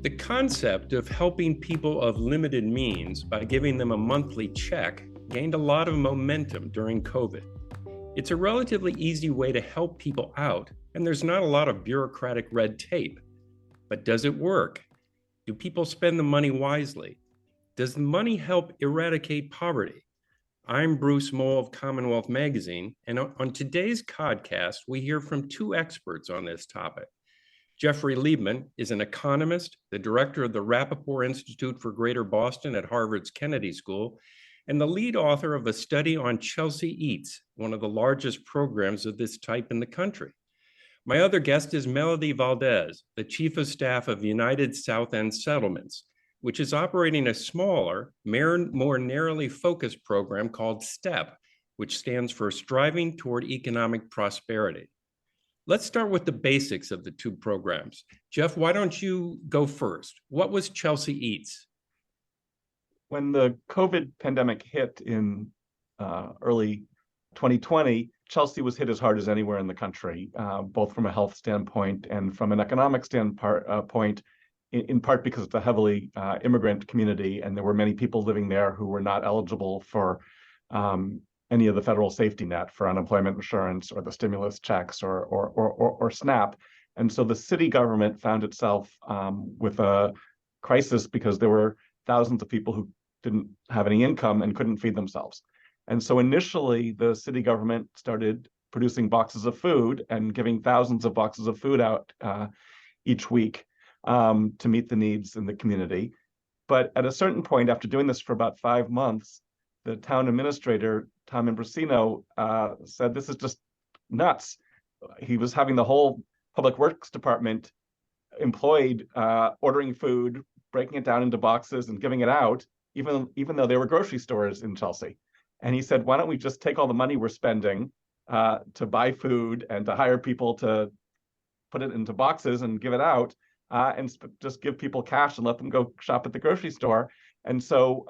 The concept of helping people of limited means by giving them a monthly check gained a lot of momentum during COVID. It's a relatively easy way to help people out, and there's not a lot of bureaucratic red tape. But does it work? Do people spend the money wisely? Does the money help eradicate poverty? I'm Bruce Moll of CommonWealth Magazine, and on today's podcast, we hear from two experts on this topic. Jeffrey Liebman is an economist, the director of the Rappaport Institute for Greater Boston at Harvard's Kennedy School, and the lead author of a study on Chelsea Eats, one of the largest programs of this type in the country. My other guest is Melody Valdez, the chief of staff of United South End Settlements, which is operating a smaller, more narrowly focused program called STEP, which stands for Striving Toward Economic Prosperity. Let's start with the basics of the two programs. Jeff, why don't you go first? What was Chelsea Eats? When the COVID pandemic hit in early 2020, Chelsea was hit as hard as anywhere in the country, both from a health standpoint and from an economic standpoint, in part because it's a heavily immigrant community, and there were many people living there who were not eligible for any of the federal safety net for unemployment insurance or the stimulus checks or SNAP. And so the city government found itself with a crisis because there were thousands of people who didn't have any income and couldn't feed themselves. And so initially the city government started producing boxes of food and giving thousands of boxes of food out each week to meet the needs in the community. But at a certain point, after doing this for about 5 months, the town administrator, Tom Imbrosino, said, this is just nuts. He was having the whole public works department employed ordering food, breaking it down into boxes and giving it out, even though there were grocery stores in Chelsea. And he said, why don't we just take all the money we're spending to buy food and to hire people to put it into boxes and give it out and just give people cash and let them go shop at the grocery store. And so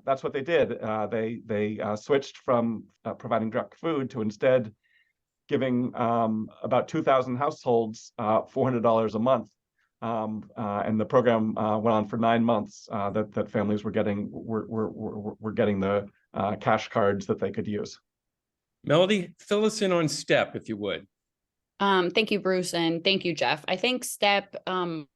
that's what they did. They switched from providing direct food to instead giving about 2,000 households $400 a month. And the program went on for 9 months. That families were getting the cash cards that they could use. Melody, fill us in on STEP, if you would. Thank you, Bruce, and thank you, Jeff. I think STEP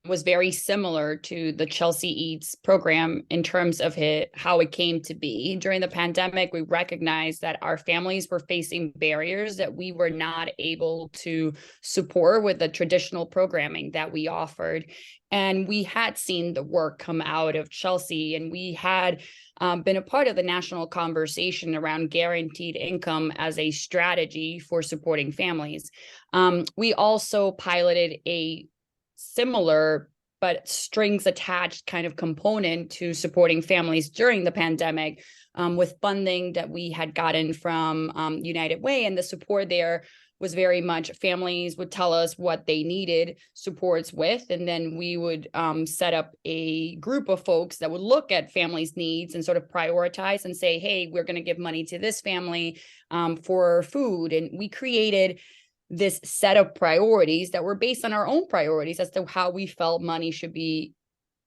was very similar to the Chelsea Eats program in terms of how it came to be. During the pandemic, we recognized that our families were facing barriers that we were not able to support with the traditional programming that we offered. And we had seen the work come out of Chelsea, and we had been a part of the national conversation around guaranteed income as a strategy for supporting families. We also piloted a similar but strings attached kind of component to supporting families during the pandemic with funding that we had gotten from United Way, and the support there was very much families would tell us what they needed supports with, and then we would set up a group of folks that would look at families' needs and sort of prioritize and say, hey, we're going to give money to this family for food. And we created this set of priorities that were based on our own priorities as to how we felt money should be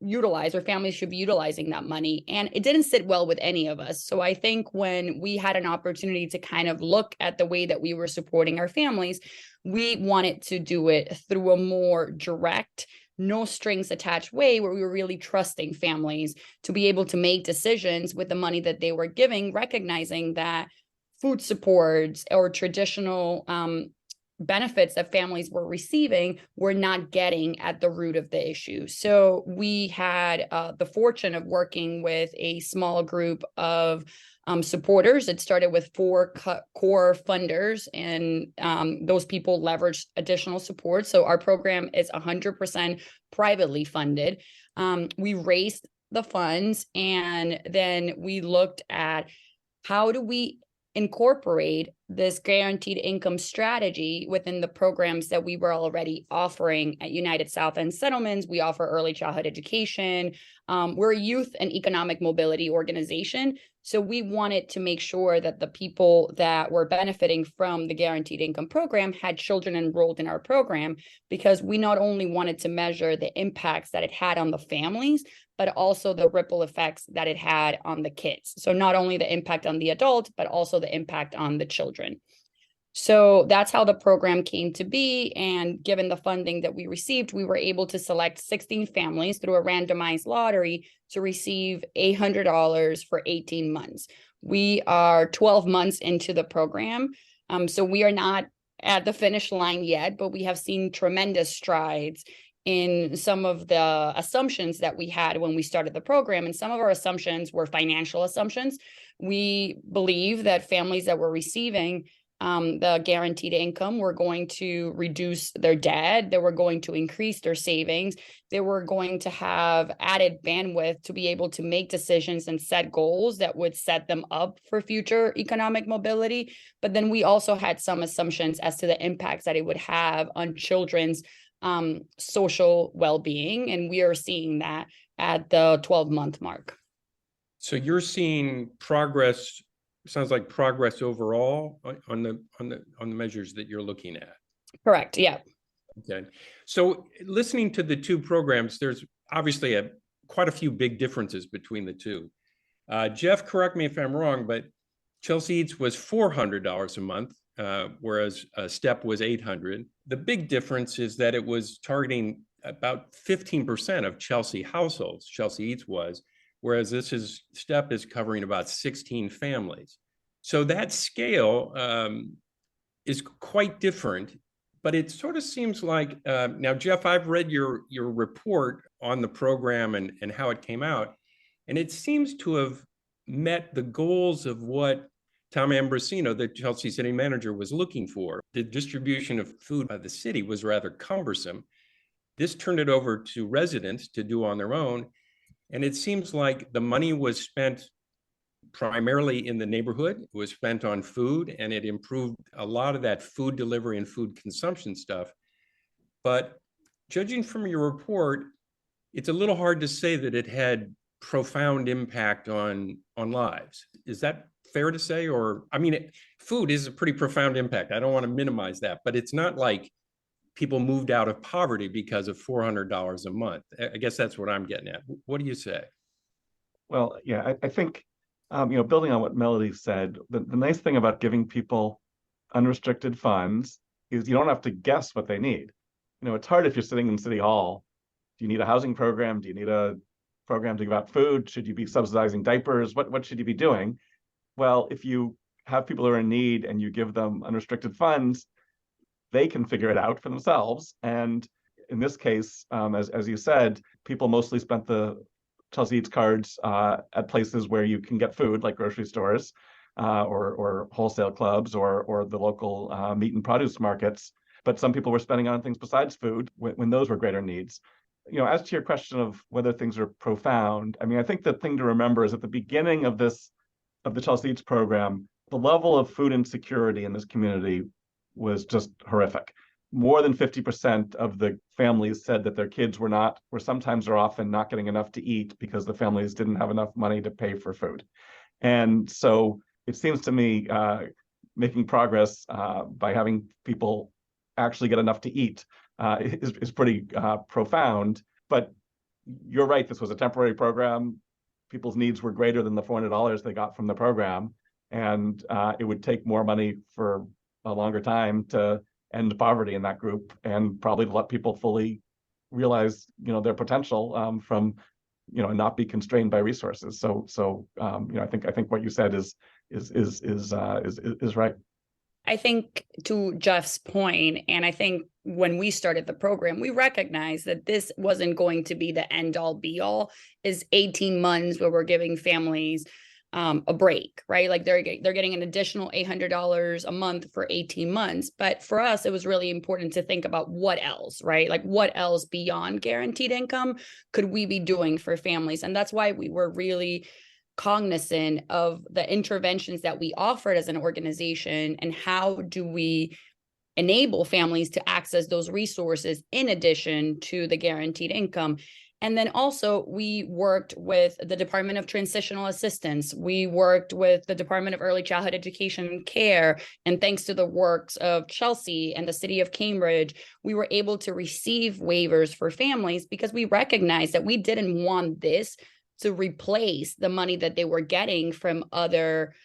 utilized, or families should be utilizing that money. And it didn't sit well with any of us. So I think when we had an opportunity to kind of look at the way that we were supporting our families, we wanted to do it through a more direct, no strings attached way, where we were really trusting families to be able to make decisions with the money that they were giving, recognizing that food supports or traditional benefits that families were receiving were not getting at the root of the issue. So we had the fortune of working with a small group of supporters. It started with 4 core funders, and those people leveraged additional support. So our program is 100% privately funded. We raised the funds, and then we looked at how do we incorporate this guaranteed income strategy within the programs that we were already offering at United South End Settlements. We offer early childhood education. We're a youth and economic mobility organization. So we wanted to make sure that the people that were benefiting from the guaranteed income program had children enrolled in our program, because we not only wanted to measure the impacts that it had on the families, but also the ripple effects that it had on the kids. So not only the impact on the adult, but also the impact on the children. So that's how the program came to be. And given the funding that we received, we were able to select 16 families through a randomized lottery to receive $800 for 18 months. We are 12 months into the program. So we are not at the finish line yet, but we have seen tremendous strides in some of the assumptions that we had when we started the program. And some of our assumptions were financial assumptions. We believe that families that were receiving the guaranteed income were going to reduce their debt, they were going to increase their savings, they were going to have added bandwidth to be able to make decisions and set goals that would set them up for future economic mobility. But then we also had some assumptions as to the impacts that it would have on children's social well-being. And we are seeing that at the 12-month mark. So you're seeing progress. Sounds like progress overall on the measures that you're looking at. Correct. Yeah. Okay. So listening to the two programs, there's obviously quite a few big differences between the two. Jeff, correct me if I'm wrong, but Chelsea Eats was $400 a month, whereas STEP was $800. The big difference is that it was targeting about 15% of Chelsea households. Chelsea Eats was, whereas STEP is covering about 16 families. So that scale is quite different, but it sort of seems like, now, Jeff, I've read your report on the program and how it came out, and it seems to have met the goals of what Tom Ambrosino, the Chelsea city manager, was looking for. The distribution of food by the city was rather cumbersome. This turned it over to residents to do on their own. And it seems like the money was spent primarily in the neighborhood. It was spent on food, and it improved a lot of that food delivery and food consumption stuff. But judging from your report, it's a little hard to say that it had profound impact on lives. Is that fair to say? Or, I mean, food is a pretty profound impact. I don't want to minimize that, but it's not like people moved out of poverty because of $400 a month. I guess that's what I'm getting at. What do you say? Well, yeah, I think, building on what Melody said, the nice thing about giving people unrestricted funds is you don't have to guess what they need. It's hard if you're sitting in City Hall. Do you need a housing program? Do you need a program to give out food? Should you be subsidizing diapers? What should you be doing? Well, if you have people who are in need and you give them unrestricted funds, they can figure it out for themselves. And in this case, as you said, people mostly spent the Chelsea Eats cards at places where you can get food, like grocery stores or wholesale clubs or the local meat and produce markets. But some people were spending on things besides food when those were greater needs. As to your question of whether things are profound, I mean, I think the thing to remember is at the beginning of the Chelsea Eats program, the level of food insecurity in this community was just horrific. More than 50% of the families said that their kids were sometimes or often not getting enough to eat because the families didn't have enough money to pay for food. And so it seems to me making progress by having people actually get enough to eat is pretty profound. But you're right, this was a temporary program. People's needs were greater than the $400 they got from the program. And it would take more money for a longer time to end poverty in that group, and probably to let people fully realize, their potential from, not be constrained by resources. So I think what you said is right. I think to Jeff's point, and I think when we started the program, we recognized that this wasn't going to be the end all be all. Is 18 months where we're giving families a break, right? Like they're getting an additional $800 a month for 18 months. But for us, it was really important to think about what else, right? Like what else beyond guaranteed income could we be doing for families? And that's why we were really cognizant of the interventions that we offered as an organization, and how do we enable families to access those resources in addition to the guaranteed income. And then also we worked with the Department of Transitional Assistance. We worked with the Department of Early Childhood Education and Care. And thanks to the works of Chelsea and the city of Cambridge, we were able to receive waivers for families because we recognized that we didn't want this to replace the money that they were getting from other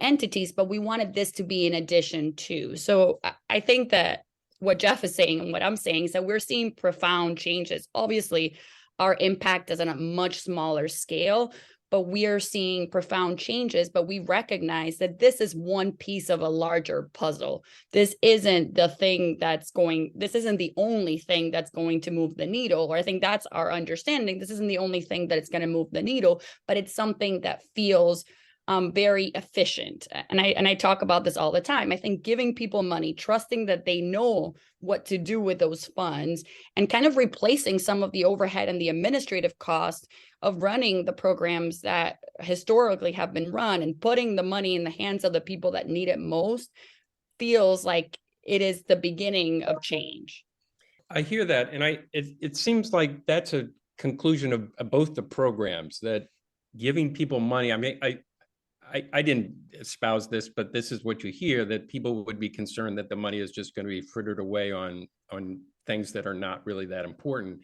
entities, but we wanted this to be in addition to. So I think that what Jeff is saying and what I'm saying is that we're seeing profound changes. Obviously, our impact is on a much smaller scale, but we are seeing profound changes. But we recognize that this is one piece of a larger puzzle. This isn't the only thing that's going to move the needle. Or I think that's our understanding. This isn't the only thing that it's going to move the needle, but it's something that feels very efficient. And I talk about this all the time. I think giving people money, trusting that they know what to do with those funds, and kind of replacing some of the overhead and the administrative costs of running the programs that historically have been run and putting the money in the hands of the people that need it most feels like it is the beginning of change. I hear that. And it seems like that's a conclusion of both the programs, that giving people money. I mean, I didn't espouse this, but this is what you hear, that people would be concerned that the money is just going to be frittered away on things that are not really that important.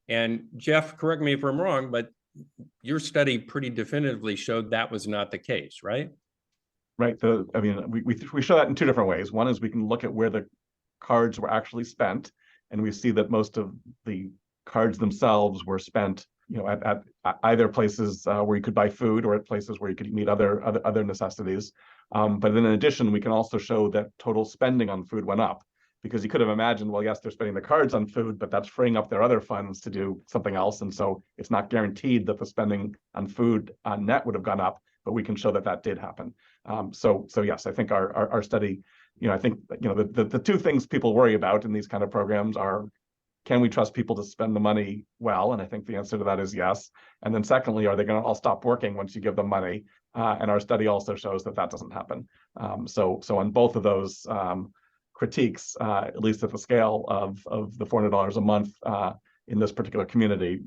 And Jeff, correct me if I'm wrong, but your study pretty definitively showed that was not the case, right? Right. We show that in two different ways. One is we can look at where the cards were actually spent, and we see that most of the cards themselves were spent, at either places where you could buy food or at places where you could meet other necessities. But then in addition, we can also show that total spending on food went up, because you could have imagined, well, yes, they're spending the cards on food, but that's freeing up their other funds to do something else. And so it's not guaranteed that the spending on food on net would have gone up, but we can show that that did happen. So yes, I think our study, I think, the two things people worry about in these kind of programs are, can we trust people to spend the money well? And I think the answer to that is yes. And then secondly, are they going to all stop working once you give them money? And our study also shows that that doesn't happen. So on both of those critiques, at least at the scale of the $400 a month in this particular community,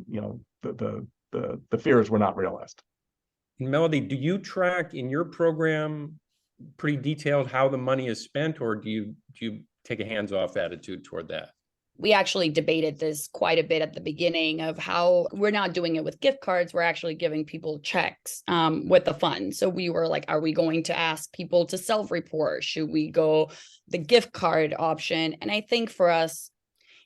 the fears were not realized. Melody, do you track in your program pretty detailed how the money is spent, or do you take a hands-off attitude toward that? We actually debated this quite a bit at the beginning of how we're not doing it with gift cards. We're actually giving people checks with the fund. So we were like, are we going to ask people to self-report? Should we go the gift card option? And I think for us,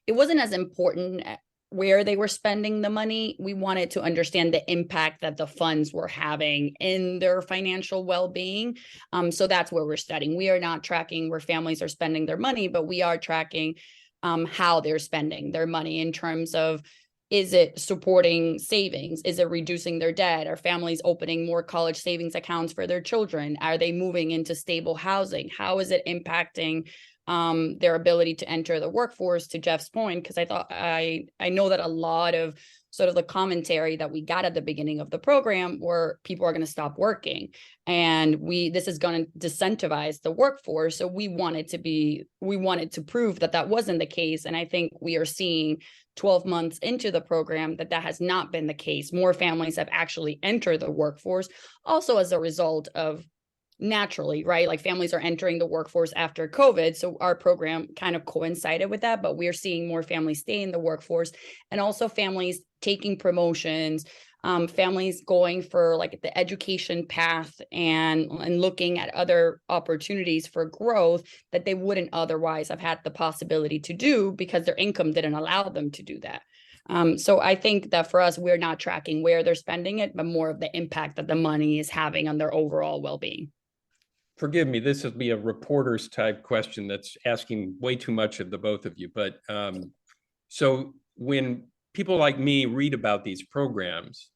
it wasn't as important where they were spending the money. We wanted to understand the impact that the funds were having in their financial well-being. So that's where we're studying. We are not tracking where families are spending their money, but we are tracking how they're spending their money in terms of, is it supporting savings? Is it reducing their debt? Are families opening more college savings accounts for their children? Are they moving into stable housing? How is it impacting their ability to enter the workforce, to Jeff's point? Because I know that a lot of sort of the commentary that we got at the beginning of the program were people are going to stop working, and this is going to disincentivize the workforce. So we wanted to prove that that wasn't the case. And I think we are seeing 12 months into the program that has not been the case. More families have actually entered the workforce, also as a result of, naturally, right? Like families are entering the workforce after COVID. So our program kind of coincided with that, but we're seeing more families stay in the workforce, and also families taking promotions, families going for like the education path and looking at other opportunities for growth that they wouldn't otherwise have had the possibility to do because their income didn't allow them to do that. So I think that for us, we're not tracking where they're spending it, but more of the impact that the money is having on their overall well-being. Forgive me, this will be a reporter's type question that's asking way too much of the both of you. But so when people like me read about these programs,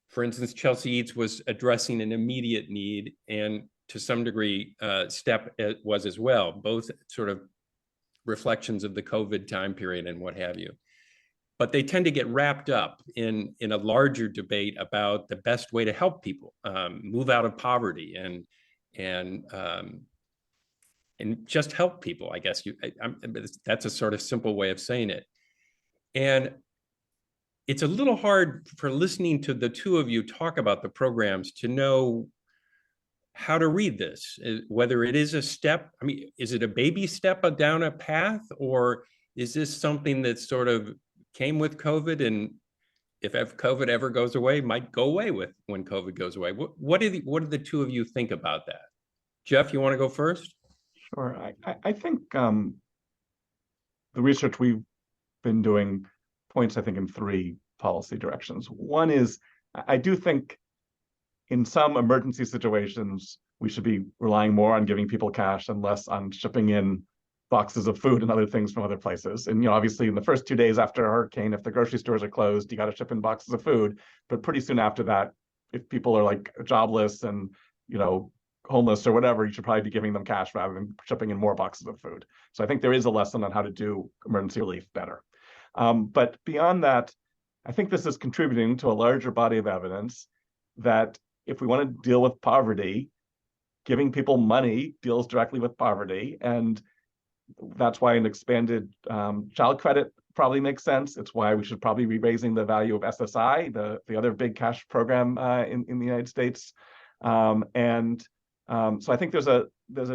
for instance, Chelsea Eats was addressing an immediate need, and to some degree, STEP was as well, both sort of reflections of the COVID time period and what have you. But they tend to get wrapped up in a larger debate about the best way to help people move out of poverty and just help people, I guess. That's a sort of simple way of saying it. And it's a little hard for listening to the two of you talk about the programs to know how to read this, whether it is a step. I mean, is it a baby step down a path, or is this something that sort of came with COVID, and if COVID ever goes away, might go away with when COVID goes away? What do the two of you think about that? Jeff, you want to go first? Sure. I think the research we've been doing points, I think, in three policy directions. One is, I do think in some emergency situations, we should be relying more on giving people cash and less on shipping in boxes of food and other things from other places. And, obviously in the first 2 days after a hurricane, if the grocery stores are closed, you got to ship in boxes of food. But pretty soon after that, if people are like jobless and, homeless or whatever, you should probably be giving them cash rather than shipping in more boxes of food. So I think there is a lesson on how to do emergency relief better. But beyond that, I think this is contributing to a larger body of evidence that if we want to deal with poverty, giving people money deals directly with poverty. And that's why an expanded child credit probably makes sense. It's why we should probably be raising the value of SSI, the other big cash program in the United States. So I think there's a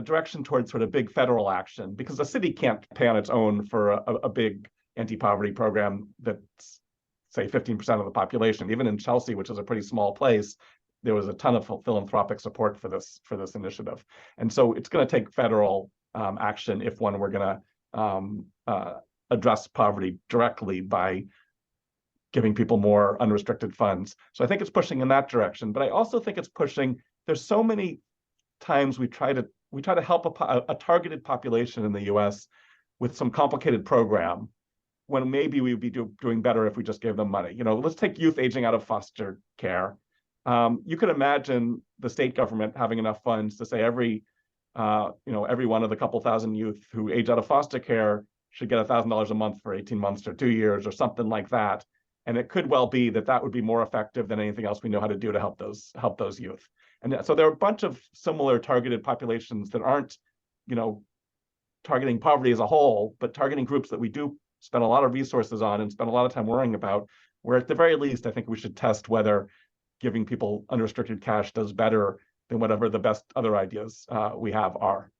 direction towards sort of big federal action, because the city can't pay on its own for a big anti-poverty program that's, say, 15% of the population. Even in Chelsea, which is a pretty small place, there was a ton of philanthropic support for this initiative. And so it's going to take federal action if we're going to address poverty directly by giving people more unrestricted funds. So I think it's pushing in that direction. But I also think it's pushing, there's so many times we try to help a targeted population in the US with some complicated program, when maybe we would be doing better if we just gave them money. Let's take youth aging out of foster care. You could imagine the state government having enough funds to say every one of the couple thousand youth who age out of foster care should get $1,000 a month for 18 months or 2 years or something like that. And it could well be that would be more effective than anything else we know how to do to help those youth. And so there are a bunch of similar targeted populations that aren't, targeting poverty as a whole, but targeting groups that we do spend a lot of resources on and spend a lot of time worrying about, where at the very least, I think we should test whether giving people unrestricted cash does better than whatever the best other ideas we have are.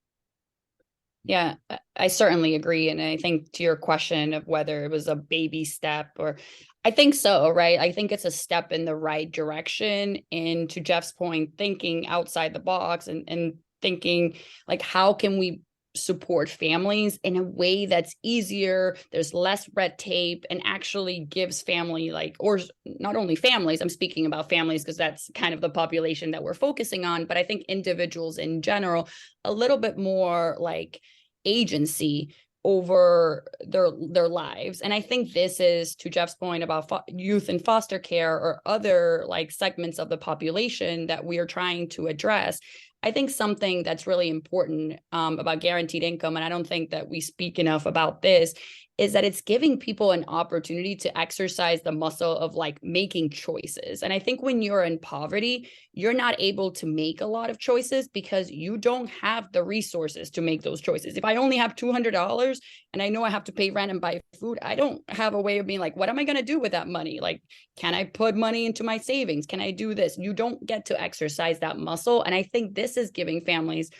Yeah, I certainly agree. And I think to your question of whether it was a baby step, or I think so, right? I think it's a step in the right direction. And to Jeff's point, thinking outside the box and thinking like, how can we support families in a way that's easier, there's less red tape, and actually gives family, or not only families, I'm speaking about families because that's kind of the population that we're focusing on, but I think individuals in general, a little bit more agency over their lives. And I think this is, to Jeff's point about youth in foster care or other segments of the population that we are trying to address. I think something that's really important about guaranteed income, and I don't think that we speak enough about this, is that it's giving people an opportunity to exercise the muscle of making choices. And I think when you're in poverty, you're not able to make a lot of choices because you don't have the resources to make those choices. If I only have $200 and I know I have to pay rent and buy food, I don't have a way of being what am I going to do with that money? Can I put money into my savings? Can I do this? You don't get to exercise that muscle. And I think this is giving families,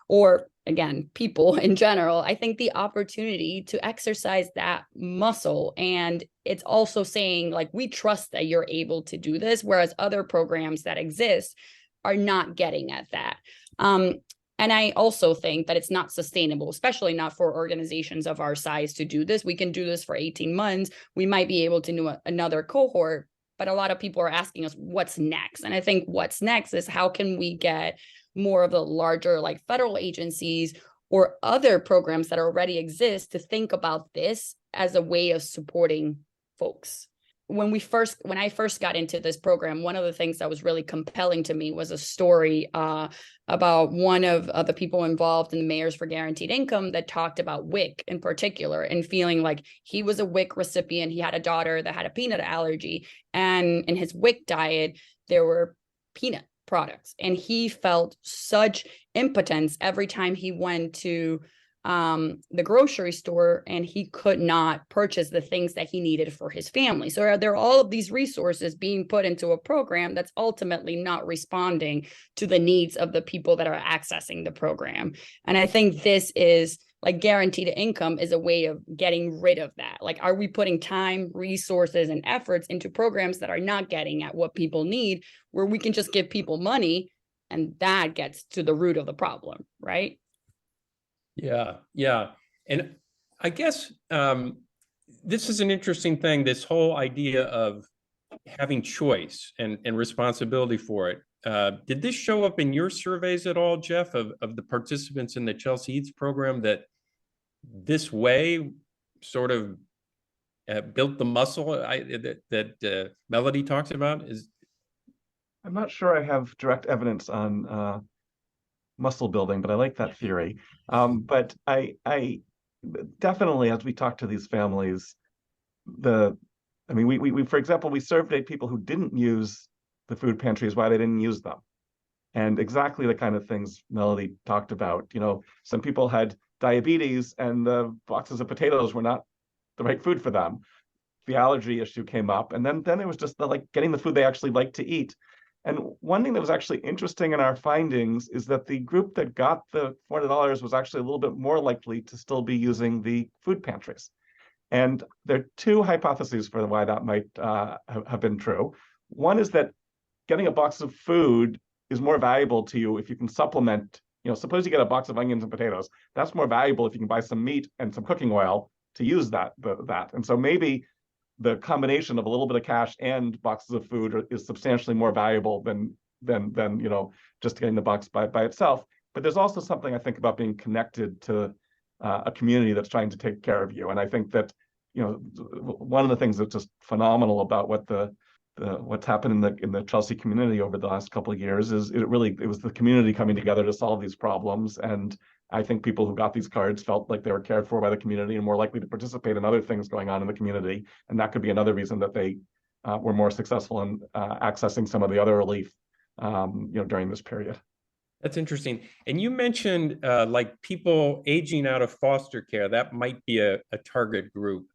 or again, people in general, I think the opportunity to exercise that muscle. And it's also saying we trust that you're able to do this, whereas other programs that exist are not getting at that. And I also think that it's not sustainable, especially not for organizations of our size to do this. We can do this for 18 months. We might be able to do another cohort, but a lot of people are asking us what's next. And I think what's next is how can we get more of the larger federal agencies or other programs that already exist to think about this as a way of supporting folks. When I first got into this program, one of the things that was really compelling to me was a story about one of the people involved in the Mayors for Guaranteed Income that talked about WIC in particular, and feeling like he was a WIC recipient. He had a daughter that had a peanut allergy, and in his WIC diet, there were peanut products, and he felt such impotence every time he went to the grocery store, and he could not purchase the things that he needed for his family. So there are all of these resources being put into a program that's ultimately not responding to the needs of the people that are accessing the program. And I think this is like guaranteed income is a way of getting rid of that. Like, are we putting time, resources, and efforts into programs that are not getting at what people need, where we can just give people money and that gets to the root of the problem, right? Yeah, yeah. And I guess this is an interesting thing, this whole idea of having choice and responsibility for it. Did this show up in your surveys at all, Jeff, of the participants in the Chelsea Eats program, that this way sort of built the muscle that Melody talks about? I'm not sure I have direct evidence on muscle building, but I like that theory. But I definitely, as we talk to these families, we for example, we surveyed people who didn't use the food pantries, why they didn't use them. And exactly the kind of things Melody talked about. You know, some people had diabetes and the boxes of potatoes were not the right food for them. The allergy issue came up. And then it was just like getting the food they actually like to eat. And one thing that was actually interesting in our findings is that the group that got the $400 was actually a little bit more likely to still be using the food pantries. And there are two hypotheses for why that might have been true. One is that getting a box of food is more valuable to you if you can supplement. You know, suppose you get a box of onions and potatoes. That's more valuable if you can buy some meat and some cooking oil to use that. And so maybe the combination of a little bit of cash and boxes of food is substantially more valuable than you know, just getting the box by itself. But there's also something I think about being connected to a community that's trying to take care of you. And I think that, you know, one of the things that's just phenomenal about what's happened in the Chelsea community over the last couple of years is it was the community coming together to solve these problems. And I think people who got these cards felt like they were cared for by the community and more likely to participate in other things going on in the community. And that could be another reason that they were more successful in accessing some of the other relief, you know, during this period. That's interesting. And you mentioned like people aging out of foster care, that might be a target group.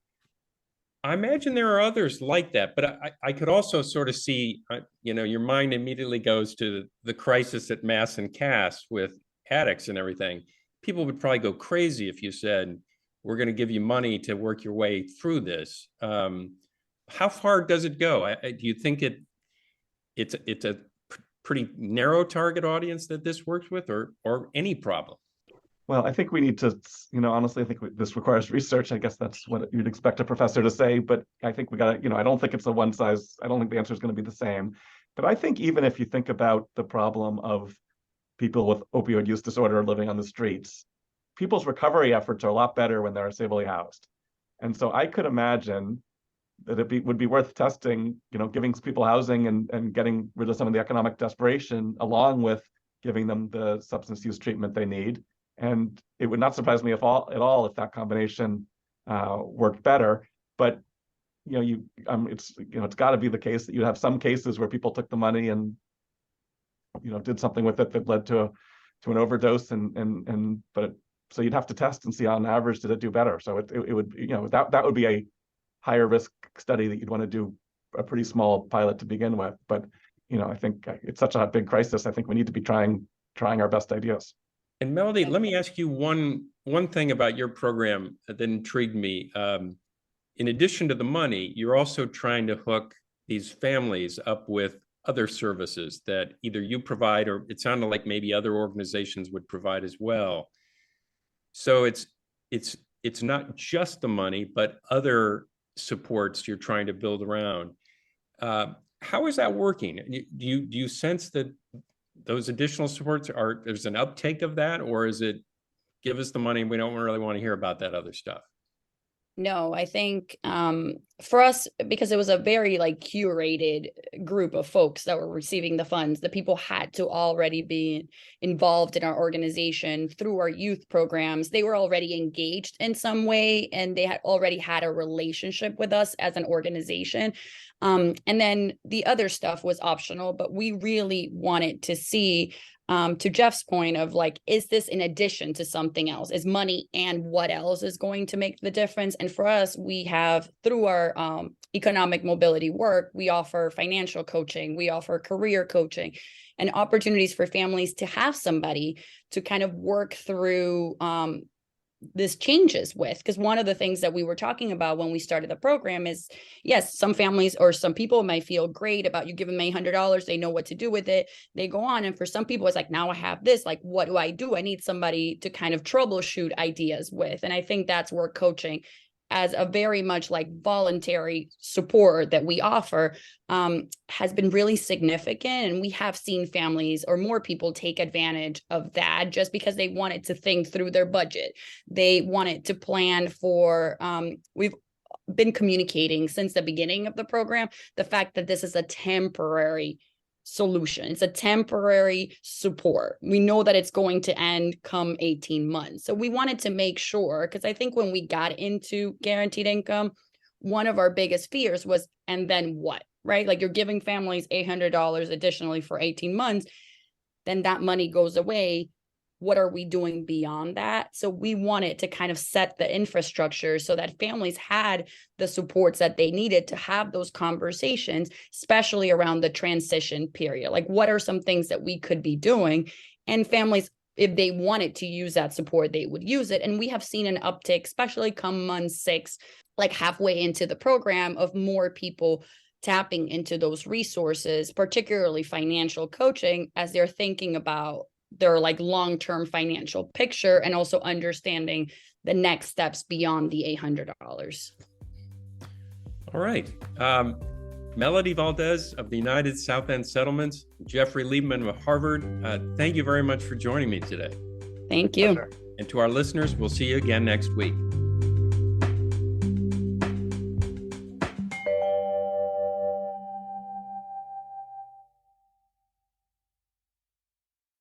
I imagine there are others like that, but I could also sort of see, you know, your mind immediately goes to the crisis at Mass and Cass with addicts and everything. People would probably go crazy if you said, we're going to give you money to work your way through this. How far does it go? Do you think it's a pretty narrow target audience that this works with, or any problem? Well, I think we need to, you know, honestly, I think this requires research. I guess that's what you'd expect a professor to say, but I think we got to, you know, I don't think it's a one size, I don't think the answer is going to be the same. But I think even if you think about the problem of people with opioid use disorder living on the streets, people's recovery efforts are a lot better when they're stably housed. And so I could imagine that would be worth testing, you know, giving people housing and getting rid of some of the economic desperation along with giving them the substance use treatment they need. And it would not surprise me at all if that combination worked better. But you know, it's got to be the case that you have some cases where people took the money and, you know, did something with it that led to an overdose, so you'd have to test and see on average did it do better. So it would, you know, that would be a higher risk study that you'd want to do a pretty small pilot to begin with. But you know, I think it's such a big crisis. I think we need to be trying our best ideas. And Melody, let me ask you one thing about your program that intrigued me. In addition to the money, you're also trying to hook these families up with other services that either you provide or it sounded like maybe other organizations would provide as well. So it's not just the money, but other supports you're trying to build around. How is that working? Do you sense that those additional supports there's an uptake of that, or is it give us the money, we don't really want to hear about that other stuff? No, I think for us, because it was a very like curated group of folks that were receiving the funds, the people had to already be involved in our organization through our youth programs. They were already engaged in some way, and they had already had a relationship with us as an organization. And then the other stuff was optional, but we really wanted to see to Jeff's point of like, is this in addition to something else? Is money and what else is going to make the difference? And for us, we have, through our economic mobility work, we offer financial coaching, we offer career coaching, and opportunities for families to have somebody to kind of work through this changes with. Because one of the things that we were talking about when we started the program is, yes, some families or some people might feel great about you giving them $800, they know what to do with it, they go on. And for some people, it's like, now I have this, like, what do? I need somebody to kind of troubleshoot ideas with. And I think that's where coaching, as a very much like voluntary support that we offer, has been really significant. And we have seen families or more people take advantage of that just because they wanted to think through their budget. They wanted to plan for, we've been communicating since the beginning of the program, the fact that this is a temporary solution. It's a temporary support. We know that it's going to end come 18 months. So we wanted to make sure, because I think when we got into guaranteed income, one of our biggest fears was, and then what, right? Like, you're giving families $800 additionally for 18 months, then that money goes away. What are we doing beyond that? So we wanted to kind of set the infrastructure so that families had the supports that they needed to have those conversations, especially around the transition period. Like, what are some things that we could be doing? And families, if they wanted to use that support, they would use it. And we have seen an uptick, especially come month 6, like halfway into the program, of more people tapping into those resources, particularly financial coaching, as they're thinking about their like long-term financial picture and also understanding the next steps beyond the $800. All right. Melody Valdez of the United South End Settlements, Jeffrey Liebman of Harvard, thank you very much for joining me today. Thank you. Pleasure. And to our listeners, we'll see you again next week.